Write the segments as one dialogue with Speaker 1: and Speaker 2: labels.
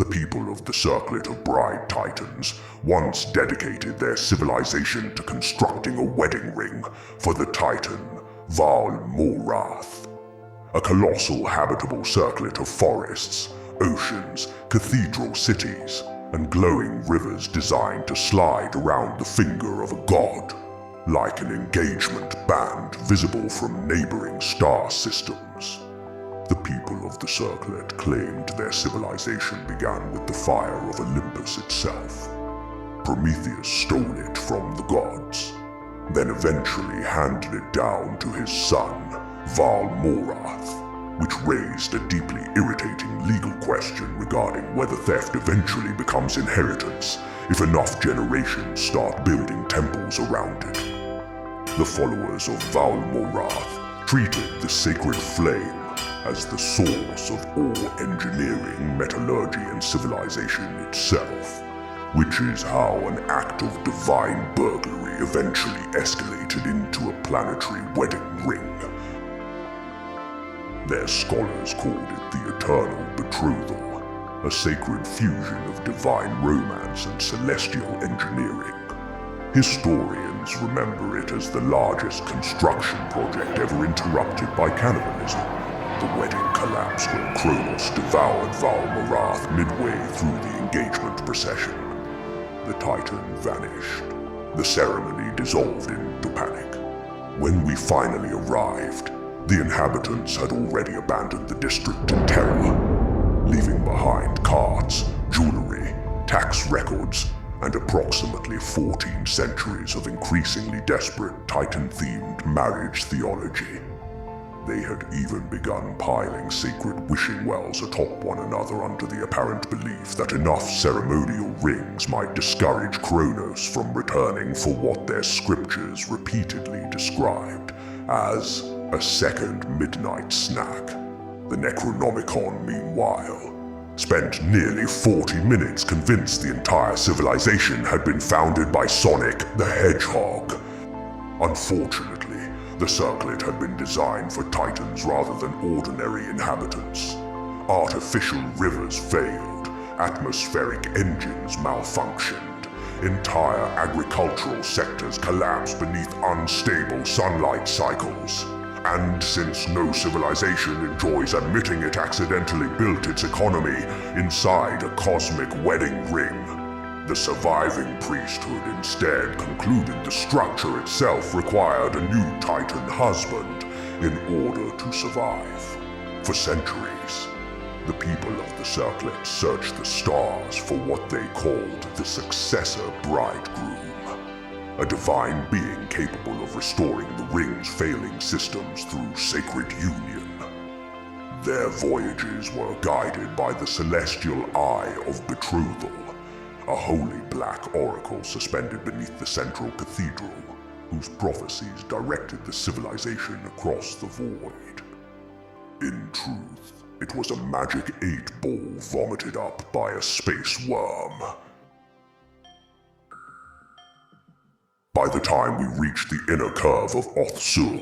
Speaker 1: people of the Circlet of Bride-Titans once dedicated their civilization to constructing a wedding ring for the Titan Val-Morath, a colossal habitable circlet of forests, oceans, cathedral-cities, and glowing rivers designed to slide around the finger of a god, like an engagement band visible from neighboring star systems. The people of the Circlet claimed their civilization began with the fire of Olympus itself. Prometheus stole it from the gods, then eventually handed it down to his son, Val-Morath, which raised a deeply irritating legal question regarding whether theft eventually becomes inheritance if enough generations start building temples around it. The followers of Val-Morath treated the sacred flame as the source of all engineering, metallurgy, and civilization itself, which is how an act of divine burglary eventually escalated into a planetary wedding ring. Their scholars called it the Eternal Betrothal, a sacred fusion of divine romance and celestial engineering. Historians remember it as the largest construction project ever interrupted by cannibalism. The wedding collapsed when Kronos devoured Val-Morath midway through the engagement procession. The Titan vanished. The ceremony dissolved into panic. When we finally arrived, the inhabitants had already abandoned the district in terror, leaving behind carts, jewelry, tax records, and approximately 14 centuries of increasingly desperate Titan-themed marriage theology. They had even begun piling sacred wishing wells atop one another under the apparent belief that enough ceremonial rings might discourage Kronos from returning for what their scriptures repeatedly described as a second midnight snack. The Necronomicon, meanwhile, spent nearly 40 minutes convinced the entire civilization had been founded by Sonic the Hedgehog. Unfortunately, the Circlet had been designed for Titans rather than ordinary inhabitants. Artificial rivers failed, atmospheric engines malfunctioned, entire agricultural sectors collapsed beneath unstable sunlight cycles. And since no civilization enjoys admitting it accidentally built its economy inside a cosmic wedding ring, the surviving priesthood instead concluded the structure itself required a new Titan husband in order to survive. For centuries, the people of the Circlet searched the stars for what they called the successor bridegroom, a divine being capable of restoring the ring's failing systems through sacred union. Their voyages were guided by the celestial eye of betrothal, a holy black oracle suspended beneath the central cathedral, whose prophecies directed the civilization across the void. In truth, it was a magic 8-ball vomited up by a space worm. By the time we reached the inner curve of Oth-Sur,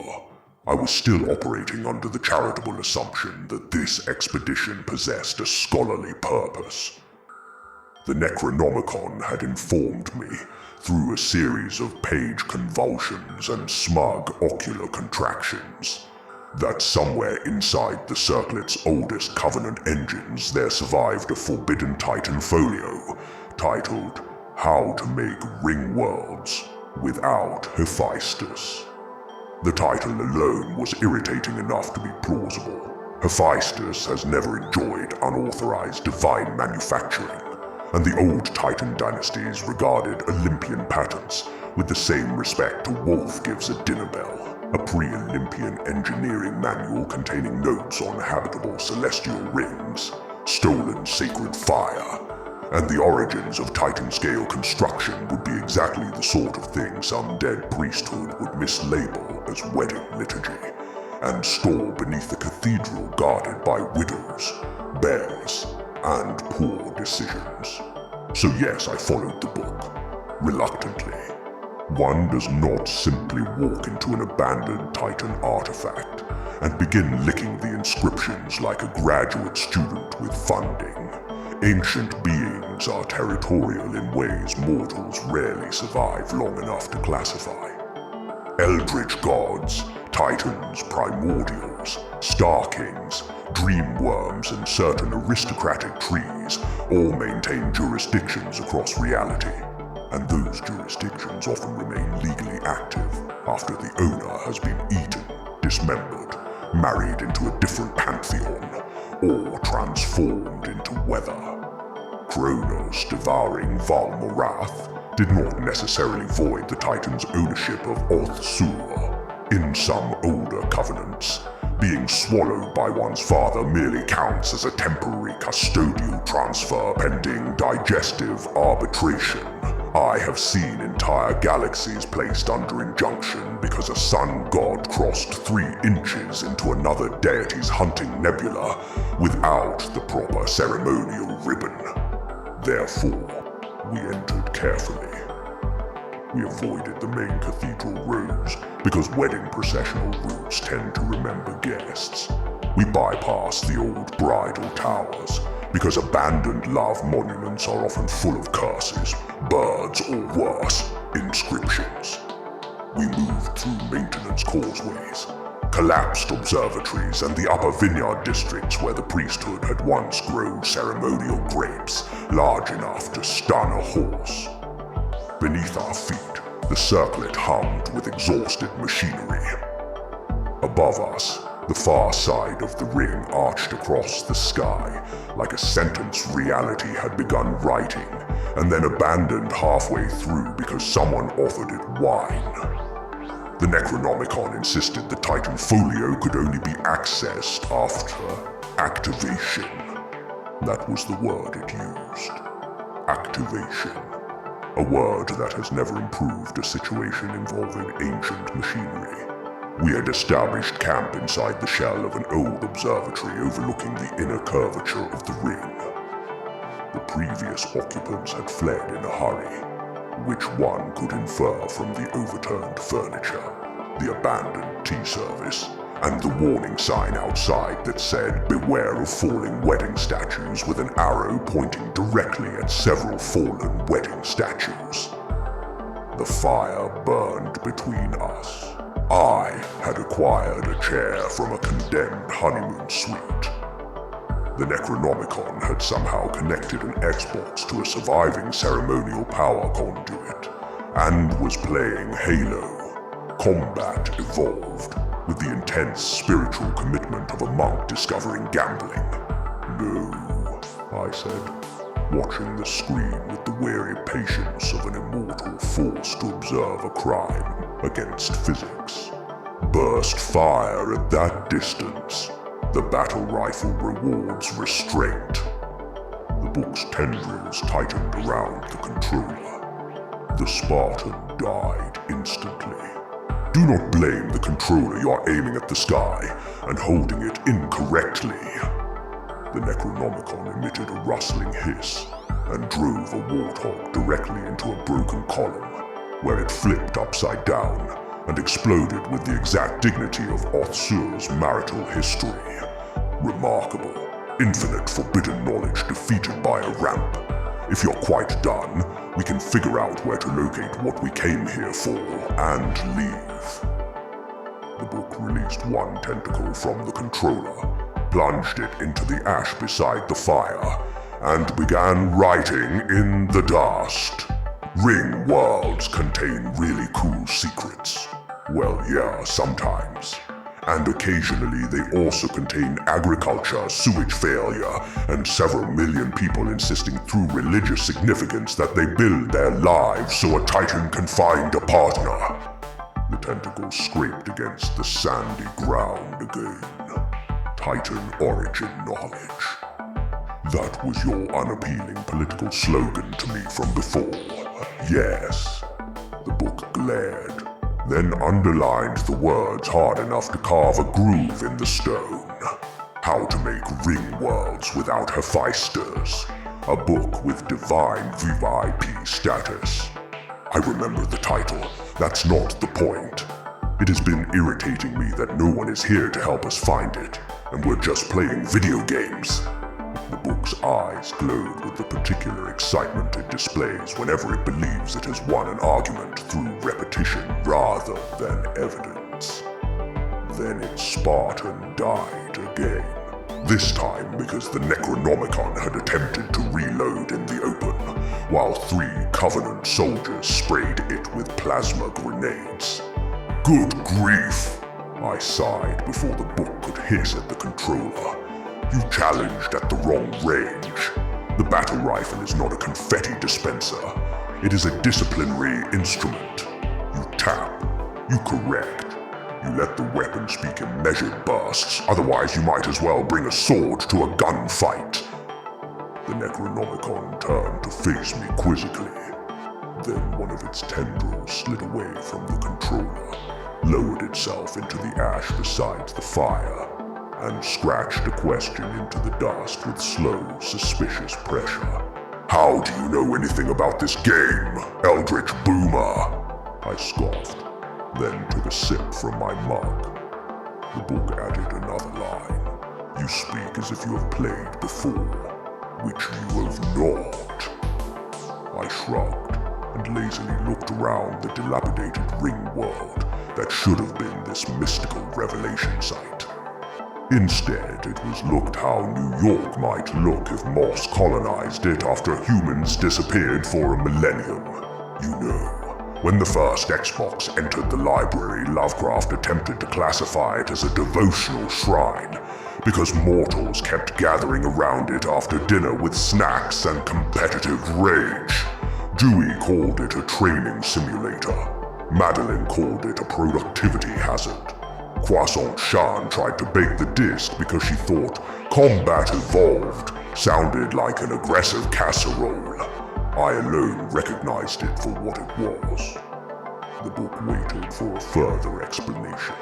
Speaker 1: I was still operating under the charitable assumption that this expedition possessed a scholarly purpose. The Necronomicon had informed me, through a series of page convulsions and smug ocular contractions, that somewhere inside the Circlet's oldest Covenant engines there survived a forbidden Titan folio titled How to Make Ring Worlds Without Hephaestus. The title alone was irritating enough to be plausible. Hephaestus has never enjoyed unauthorized divine manufacturing, and the old Titan dynasties regarded Olympian patents with the same respect a wolf gives a dinner bell, a pre-Olympian engineering manual containing notes on habitable celestial rings, stolen sacred fire, and the origins of Titan-scale construction would be exactly the sort of thing some dead priesthood would mislabel as wedding liturgy, and store beneath the cathedral guarded by widows, bears, and poor decisions. So yes, I followed the book, reluctantly. One does not simply walk into an abandoned Titan artifact and begin licking the inscriptions like a graduate student with funding. ancient beings are territorial in ways mortals rarely survive long enough to classify. Eldritch gods, titans, primordials, star kings, dreamworms, and certain aristocratic trees all maintain jurisdictions across reality, and those jurisdictions often remain legally active after the owner has been eaten, dismembered, married into a different pantheon, or transformed into weather. Kronos devouring Val-Morath did not necessarily void the Titan's ownership of Oth-Sur. In some older covenants, being swallowed by one's father merely counts as a temporary custodial transfer pending digestive arbitration. I have seen entire galaxies placed under injunction because a sun god crossed 3 inches into another deity's hunting nebula without the proper ceremonial ribbon. Therefore, we entered carefully. We avoided the main cathedral roads because wedding processional routes tend to remember guests. We bypassed the old bridal towers because abandoned love monuments are often full of curses, birds, or worse, inscriptions. We moved through maintenance causeways, collapsed observatories, and the upper vineyard districts where the priesthood had once grown ceremonial grapes large enough to stun a horse. Beneath our feet, the circlet hummed with exhausted machinery. Above us, the far side of the ring arched across the sky like a sentence reality had begun writing and then abandoned halfway through because someone offered it wine. The Necronomicon insisted the Titan folio could only be accessed after activation. That was the word it used. Activation. A word that has never improved a situation involving ancient machinery. We had established camp inside the shell of an old observatory overlooking the inner curvature of the ring. The previous occupants had fled in a hurry, which one could infer from the overturned furniture, the abandoned tea service, and the warning sign outside that said, "Beware of falling wedding statues," with an arrow pointing directly at several fallen wedding statues. The fire burned between us. I had acquired a chair from a condemned honeymoon suite. The Necronomicon had somehow connected an Xbox to a surviving ceremonial power conduit, and was playing Halo. Combat evolved, with the intense spiritual commitment of a monk discovering gambling. "No," I said, watching the screen with the weary patience of an immortal forced to observe a crime against physics. Burst fire at that distance. The battle rifle rewards restraint. The book's tendrils tightened around the controller. The Spartan died instantly. Do not blame the controller. You are aiming at the sky and holding it incorrectly. The Necronomicon emitted a rustling hiss and drove a warthog directly into a broken column, where it flipped upside down and exploded with the exact dignity of Oth-Sur's marital history. Remarkable, infinite forbidden knowledge defeated by a ramp. If you're quite done, we can figure out where to locate what we came here for and leave. The book released one tentacle from the controller, plunged it into the ash beside the fire, and began writing in the dust. Ring worlds contain really cool secrets. Well, yeah, sometimes. And occasionally they also contain agriculture, sewage failure, and several million people insisting through religious significance that they build their lives so a Titan can find a partner. The tentacles scraped against the sandy ground again. Titan origin knowledge. That was your unappealing political slogan to me from before. Yes. The book glared, then underlined the words hard enough to carve a groove in the stone. How to make ring worlds without Hephaestus. A book with divine VIP status. I remember the title. That's not the point. It has been irritating me that no one is here to help us find it, and we're just playing video games. The book's eyes glowed with the particular excitement it displays whenever it believes it has won an argument through repetition rather than evidence. Then its Spartan died again. This time because the Necronomicon had attempted to reload in the open, while 3 Covenant soldiers sprayed it with plasma grenades. Good grief! I sighed before the book could hiss at the controller. You challenged at the wrong range. The battle rifle is not a confetti dispenser. It is a disciplinary instrument. You tap. You correct. You let the weapon speak in measured bursts, otherwise you might as well bring a sword to a gunfight. The Necronomicon turned to face me quizzically. Then one of its tendrils slid away from the controller, lowered itself into the ash beside the fire, and scratched a question into the dust with slow, suspicious pressure. How do you know anything about this game, Eldritch Boomer? I scoffed, then took a sip from my mug. The book added another line. You speak as if you have played before, which you have not. I shrugged and lazily looked around the dilapidated ring world that should have been this mystical revelation site. Instead, it was looked how New York might look if Moss colonized it after humans disappeared for a millennium. You know, when the first Xbox entered the library, Lovecraft attempted to classify it as a devotional shrine, because mortals kept gathering around it after dinner with snacks and competitive rage. Dewey called it a training simulator. Madeline called it a productivity hazard. Croissant Shan tried to bake the disc because she thought combat evolved sounded like an aggressive casserole. I alone recognized it for what it was. The book waited for a further explanation.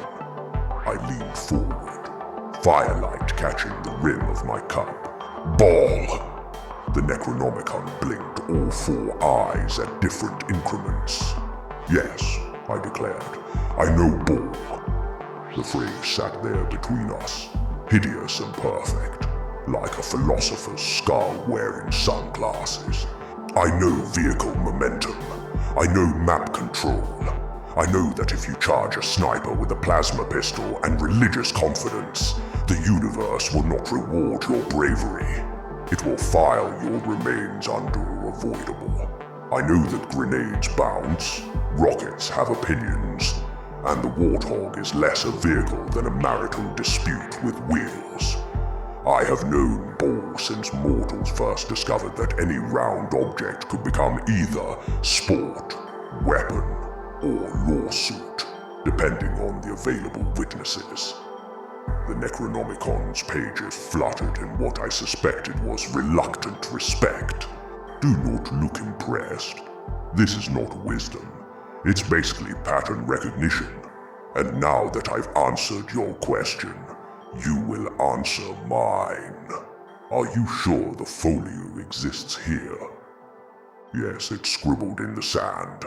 Speaker 1: I leaned forward, firelight catching the rim of my cup. Ball! The Necronomicon blinked all 4 eyes at different increments. Yes, I declared, I know ball. The phrase sat there between us, hideous and perfect, like a philosopher's skull wearing sunglasses. I know vehicle momentum. I know map control. I know that if you charge a sniper with a plasma pistol and religious confidence, the universe will not reward your bravery. It will file your remains under avoidable. I know that grenades bounce, rockets have opinions, and the warthog is less a vehicle than a marital dispute with wheels. I have known ball since mortals first discovered that any round object could become either sport, weapon, or lawsuit, depending on the available witnesses. The Necronomicon's pages fluttered in what I suspected was reluctant respect. Do not look impressed. This is not wisdom. It's basically pattern recognition. And now that I've answered your question, you will answer mine. Are you sure the folio exists here? Yes, it's scribbled in the sand.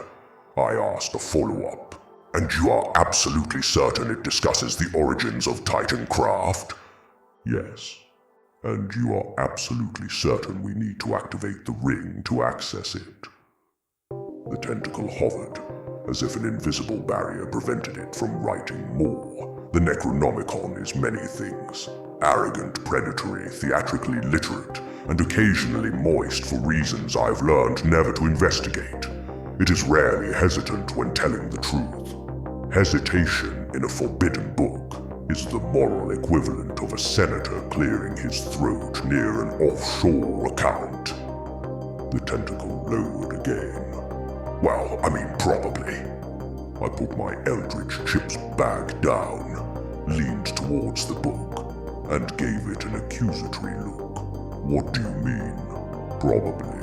Speaker 1: I asked a follow-up. And you are absolutely certain it discusses the origins of Titan craft? Yes. And you are absolutely certain we need to activate the ring to access it? The tentacle hovered, as if an invisible barrier prevented it from writing more. The Necronomicon is many things. Arrogant, predatory, theatrically literate, and occasionally moist for reasons I've learned never to investigate. It is rarely hesitant when telling the truth. Hesitation in a forbidden book is the moral equivalent of a senator clearing his throat near an offshore account. The tentacle lowered again. Well, I mean probably. I put my Eldritch Chips bag down, leaned towards the book, and gave it an accusatory look. What do you mean, probably?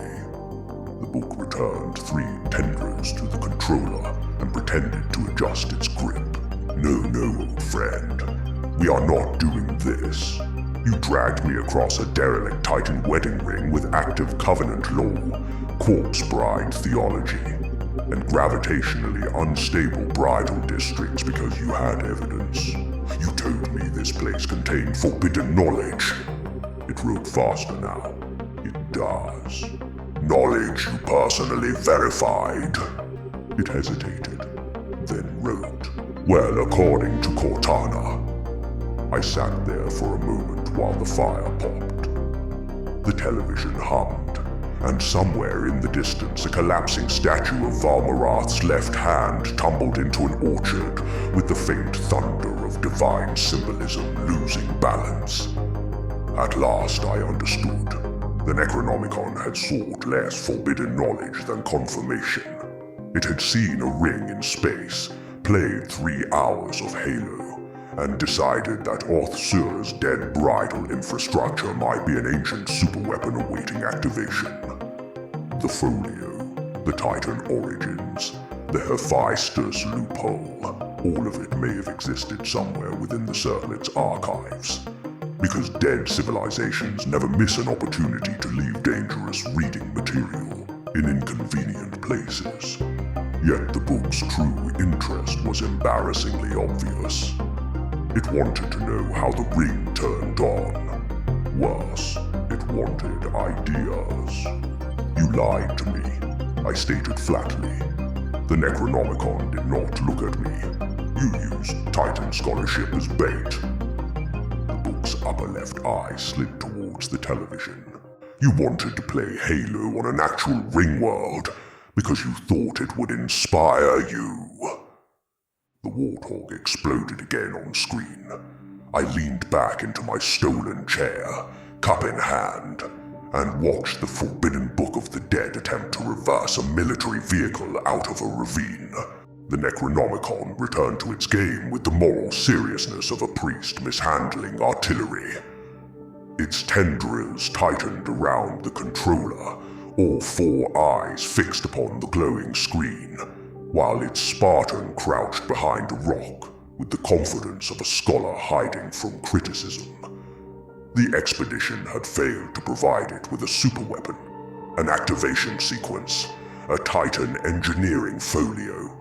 Speaker 1: The book returned 3 tendrils to the controller and pretended to adjust its grip. No, old friend. We are not doing this. You dragged me across a derelict Titan wedding ring with active Covenant law, corpse bride theology, and gravitationally unstable bridal districts because you had evidence. You told me this place contained forbidden knowledge. It it wrote faster now. It does. Knowledge you personally verified. It hesitated, then wrote, well, according to Cortana. I sat there for a moment while the fire popped. The television hummed, and somewhere in the distance a collapsing statue of Valmarath's left hand tumbled into an orchard with the faint thunder of divine symbolism losing balance. At last I understood. The Necronomicon had sought less forbidden knowledge than confirmation. It had seen a ring in space, played 3 hours of Halo, and decided that Oth-Sur's dead bridal infrastructure might be an ancient superweapon awaiting activation. The folio, the Titan origins, the Hephaestus loophole, all of it may have existed somewhere within the Circlet's archives, because dead civilizations never miss an opportunity to leave dangerous reading material in inconvenient places. Yet the book's true interest was embarrassingly obvious. It wanted to know how the ring turned on. Worse, it wanted ideas. You lied to me, I stated flatly. The Necronomicon did not look at me. You used Titan scholarship as bait. The book's upper left eye slid towards the television. You wanted to play Halo on an actual ring world because you thought it would inspire you. The warthog exploded again on screen. I leaned back into my stolen chair, cup in hand, and watched the forbidden Book of the Dead attempt to reverse a military vehicle out of a ravine. The Necronomicon returned to its game with the moral seriousness of a priest mishandling artillery. Its tendrils tightened around the controller, all 4 eyes fixed upon the glowing screen, while its Spartan crouched behind a rock with the confidence of a scholar hiding from criticism. The expedition had failed to provide it with a superweapon, an activation sequence, a Titan engineering folio,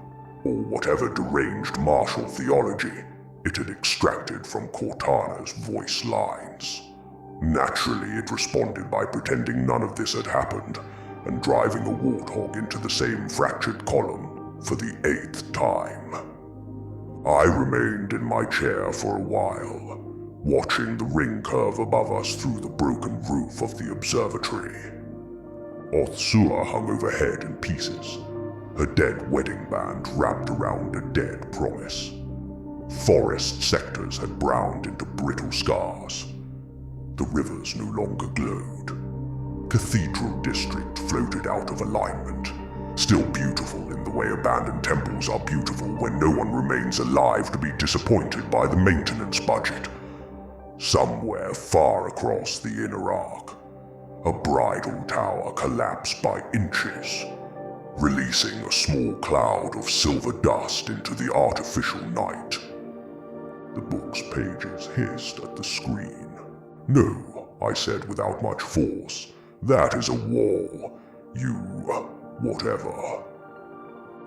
Speaker 1: or whatever deranged martial theology it had extracted from Cortana's voice lines. Naturally, it responded by pretending none of this had happened and driving a warthog into the same fractured column for the 8th time. I remained in my chair for a while, watching the ring curve above us through the broken roof of the observatory. Oth-Sur hung overhead in pieces, her dead wedding band wrapped around a dead promise. Forest sectors had browned into brittle scars. The rivers no longer glowed. Cathedral District floated out of alignment, still beautiful in the way abandoned temples are beautiful when no one remains alive to be disappointed by the maintenance budget. Somewhere far across the inner arc, a bridal tower collapsed by inches, releasing a small cloud of silver dust into the artificial night. The book's pages hissed at the screen. "No," I said without much force. "That is a wall. Whatever."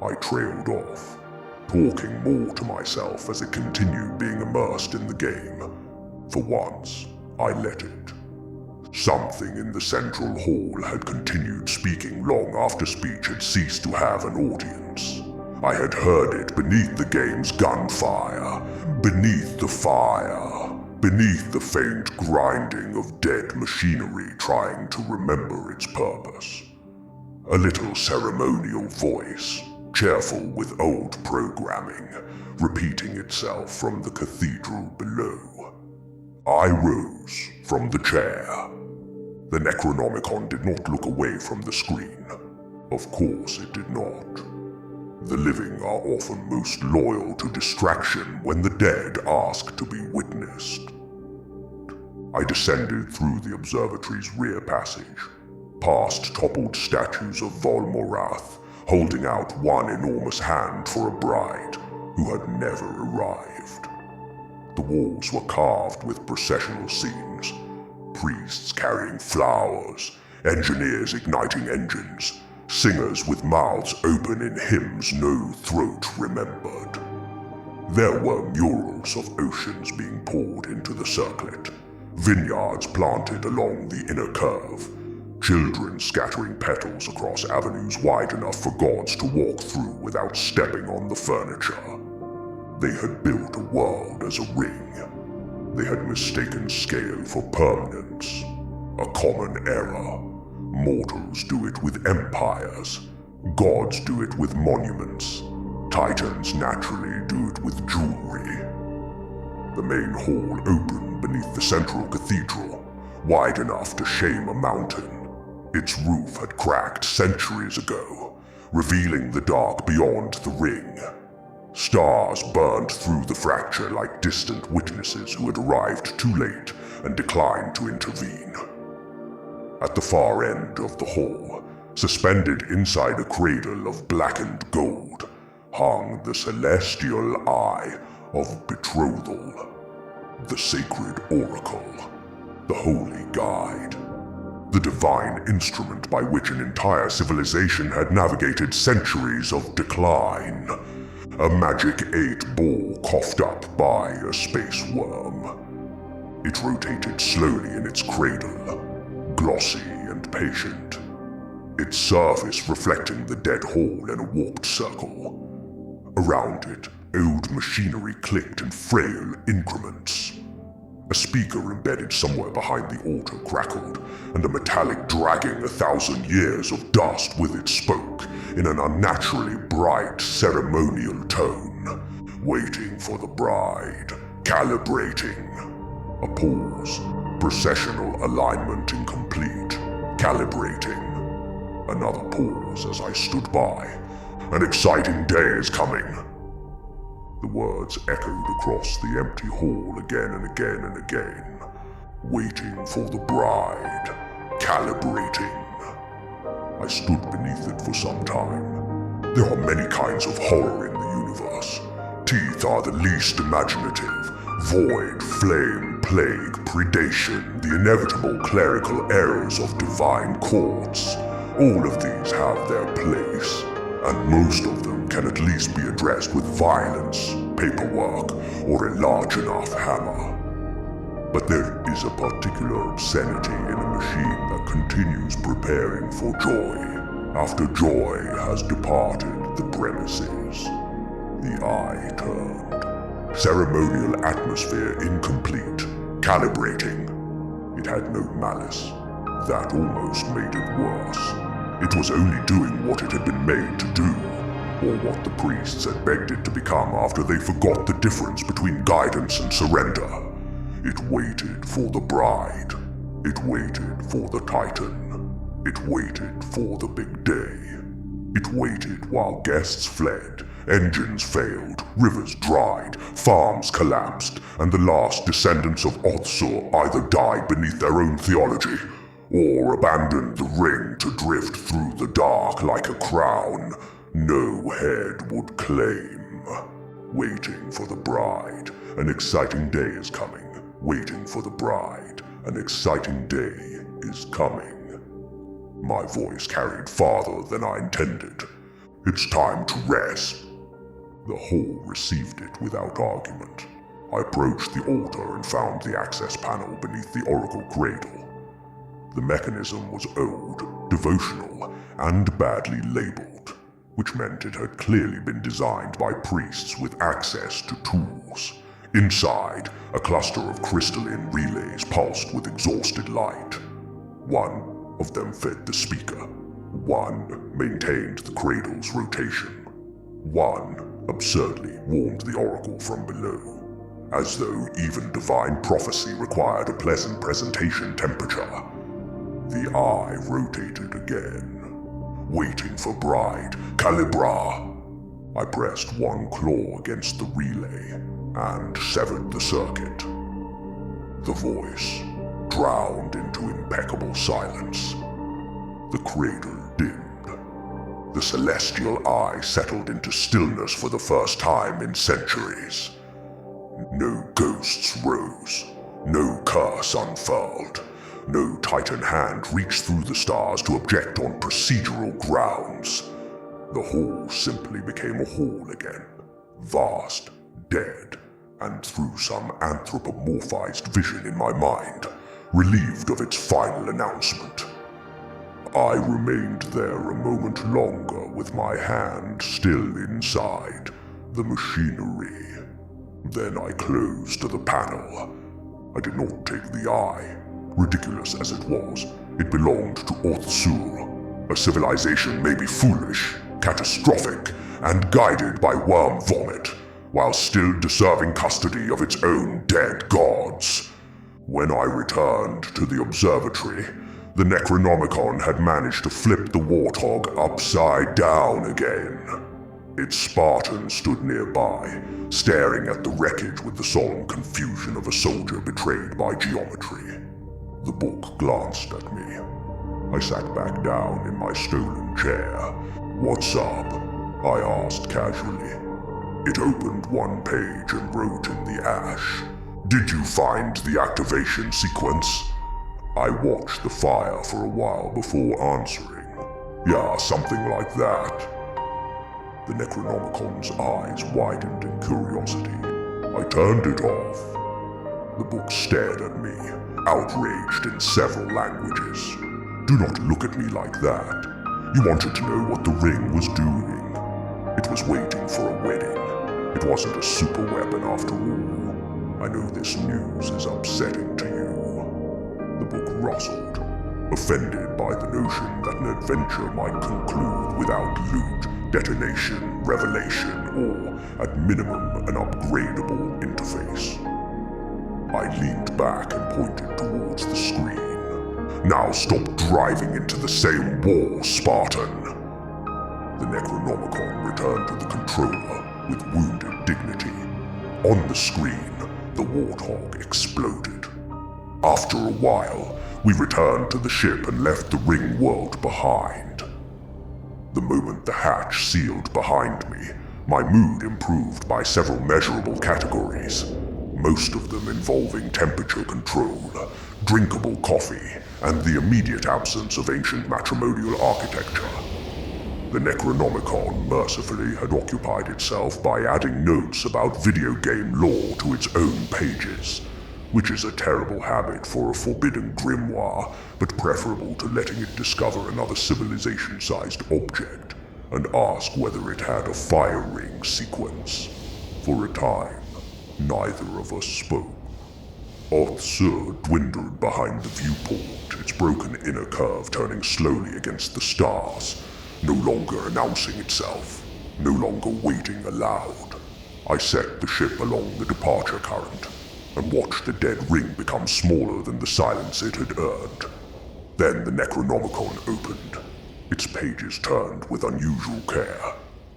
Speaker 1: I trailed off, talking more to myself as it continued being immersed in the game. For once, I let it. Something in the central hall had continued speaking long after speech had ceased to have an audience. I had heard it beneath the game's gunfire, beneath the fire, beneath the faint grinding of dead machinery trying to remember its purpose. A little ceremonial voice, cheerful with old programming, repeating itself from the cathedral below. I rose from the chair. The Necronomicon did not look away from the screen. Of course it did not. The living are often most loyal to distraction when the dead ask to be witnessed. I descended through the observatory's rear passage, past toppled statues of Valmarath, holding out one enormous hand for a bride who had never arrived. The walls were carved with processional scenes, priests carrying flowers, engineers igniting engines, singers with mouths open in hymns no throat remembered. There were murals of oceans being poured into the circlet, vineyards planted along the inner curve, children scattering petals across avenues wide enough for gods to walk through without stepping on the furniture. They had built a world as a ring. They had mistaken scale for permanence, a common error. Mortals do it with empires. Gods do it with monuments. Titans naturally do it with jewelry. The main hall opened beneath the central cathedral, wide enough to shame a mountain. Its roof had cracked centuries ago, revealing the dark beyond the ring. Stars burned through the fracture like distant witnesses who had arrived too late and declined to intervene. At the far end of the hall, suspended inside a cradle of blackened gold, hung the celestial eye of betrothal, the sacred oracle, the holy guide, the divine instrument by which an entire civilization had navigated centuries of decline. A magic 8-ball coughed up by a space worm. It rotated slowly in its cradle, glossy and patient, its surface reflecting the dead hall in a warped circle. Around it, old machinery clicked in frail increments. A speaker embedded somewhere behind the altar crackled, and a metallic dragging 1,000 years of dust with it spoke in an unnaturally bright ceremonial tone, waiting for the bride, calibrating. A pause, processional alignment incomplete, calibrating. Another pause as I stood by. An exciting day is coming. The words echoed across the empty hall again and again and again. Waiting for the bride, calibrating. I stood beneath it for some time. There are many kinds of horror in the universe. Teeth are the least imaginative. Void, flame, plague, predation, the inevitable clerical errors of divine courts. All of these have their place, and most of them can at least be addressed with violence, paperwork, or a large enough hammer. But there is a particular obscenity in a machine that continues preparing for joy, after joy has departed the premises. The eye turned. Ceremonial atmosphere incomplete. Calibrating. It had no malice. That almost made it worse. It was only doing what it had been made to do, or what the priests had begged it to become after they forgot the difference between guidance and surrender. It waited for the bride. It waited for the Titan. It waited for the big day. It waited while guests fled, engines failed, rivers dried, farms collapsed, and the last descendants of Oth-Sur either died beneath their own theology, or abandoned the ring to drift through the dark like a crown no head would claim. Waiting for the bride, an exciting day is coming. Waiting for the bride, an exciting day is coming. My voice carried farther than I intended. It's time to rest. The hall received it without argument. I approached the altar and found the access panel beneath the oracle cradle. The mechanism was old, devotional, and badly labeled, which meant it had clearly been designed by priests with access to tools. Inside, a cluster of crystalline relays pulsed with exhausted light. One of them fed the speaker. One maintained the cradle's rotation. One absurdly warmed the oracle from below, as though even divine prophecy required a pleasant presentation temperature. The eye rotated again, waiting for bride, calibra. I pressed one claw against the relay and severed the circuit. The voice drowned into impeccable silence. The cradle dimmed. The celestial eye settled into stillness for the first time in centuries. No ghosts rose, no curse unfurled. No Titan hand reached through the stars to object on procedural grounds. The hall simply became a hall again. Vast, dead, and through some anthropomorphized vision in my mind, relieved of its final announcement. I remained there a moment longer with my hand still inside the machinery. Then I closed the panel. I did not take the eye. Ridiculous as it was, it belonged to Oth-Sur, a civilization maybe foolish, catastrophic, and guided by worm vomit, while still deserving custody of its own dead gods. When I returned to the observatory, the Necronomicon had managed to flip the warthog upside down again. Its Spartan stood nearby, staring at the wreckage with the solemn confusion of a soldier betrayed by geometry. The book glanced at me. I sat back down in my stolen chair. "What's up?" I asked casually. It opened one page and wrote in the ash, "Did you find the activation sequence?" I watched the fire for a while before answering. "Yeah, something like that." The Necronomicon's eyes widened in curiosity. I turned it off. The book stared at me, outraged in several languages. "Do not look at me like that. You wanted to know what the ring was doing. It was waiting for a wedding. It wasn't a super weapon after all. I know this news is upsetting to you." The book rustled, offended by the notion that an adventure might conclude without loot, detonation, revelation, or, at minimum, an upgradable interface. I leaned back and pointed towards the screen. "Now stop driving into the same wall, Spartan." The Necronomicon returned to the controller with wounded dignity. On the screen, the warthog exploded. After a while, we returned to the ship and left the ring world behind. The moment the hatch sealed behind me, my mood improved by several measurable categories, most of them involving temperature control, drinkable coffee, and the immediate absence of ancient matrimonial architecture. The Necronomicon mercifully had occupied itself by adding notes about video game lore to its own pages, which is a terrible habit for a forbidden grimoire, but preferable to letting it discover another civilization-sized object and ask whether it had a fire ring sequence. For a time, neither of us spoke. Oth-Sur dwindled behind the viewport, its broken inner curve turning slowly against the stars, no longer announcing itself, no longer waiting aloud. I set the ship along the departure current and watched the dead ring become smaller than the silence it had earned. Then the Necronomicon opened. Its pages turned with unusual care.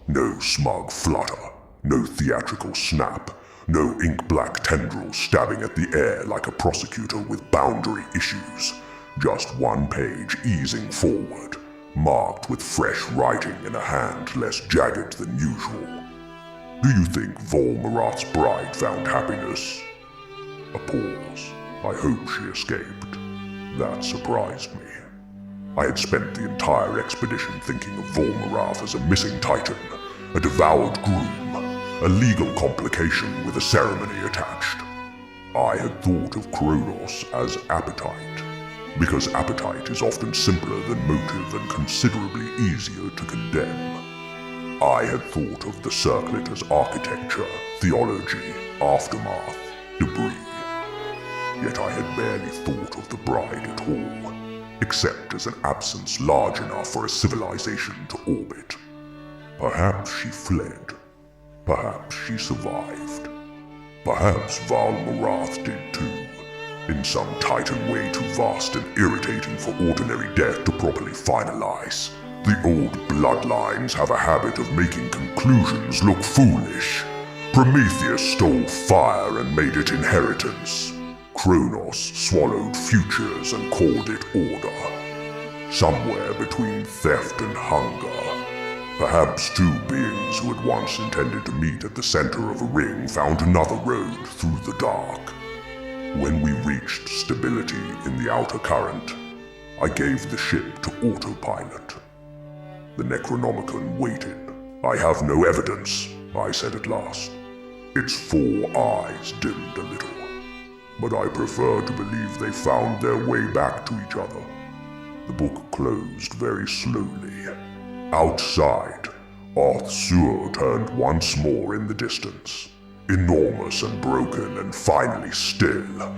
Speaker 1: No smug flutter, no theatrical snap, no ink-black tendrils stabbing at the air like a prosecutor with boundary issues. Just one page easing forward, marked with fresh writing in a hand less jagged than usual. "Do you think Volmarath's bride found happiness?" A pause. I hope she escaped. That surprised me. I had spent the entire expedition thinking of Volmarath as a missing titan, a devoured groom, a legal complication with a ceremony attached. I had thought of Kronos as appetite, because appetite is often simpler than motive and considerably easier to condemn. I had thought of the circlet as architecture, theology, aftermath, debris. Yet I had barely thought of the bride at all, except as an absence large enough for a civilization to orbit. Perhaps she fled. Perhaps she survived. Perhaps Volmarath did too, in some titan way too vast and irritating for ordinary death to properly finalize. The old bloodlines have a habit of making conclusions look foolish. Prometheus stole fire and made it inheritance. Kronos swallowed futures and called it order. Somewhere between theft and hunger. Perhaps two beings who had once intended to meet at the center of a ring found another road through the dark. When we reached stability in the outer current, I gave the ship to autopilot. The Necronomicon waited. "I have no evidence," I said at last. Its four eyes dimmed a little, but I prefer to believe they found their way back to each other. The book closed very slowly. Outside, Oth-Sur turned once more in the distance, enormous and broken and finally still,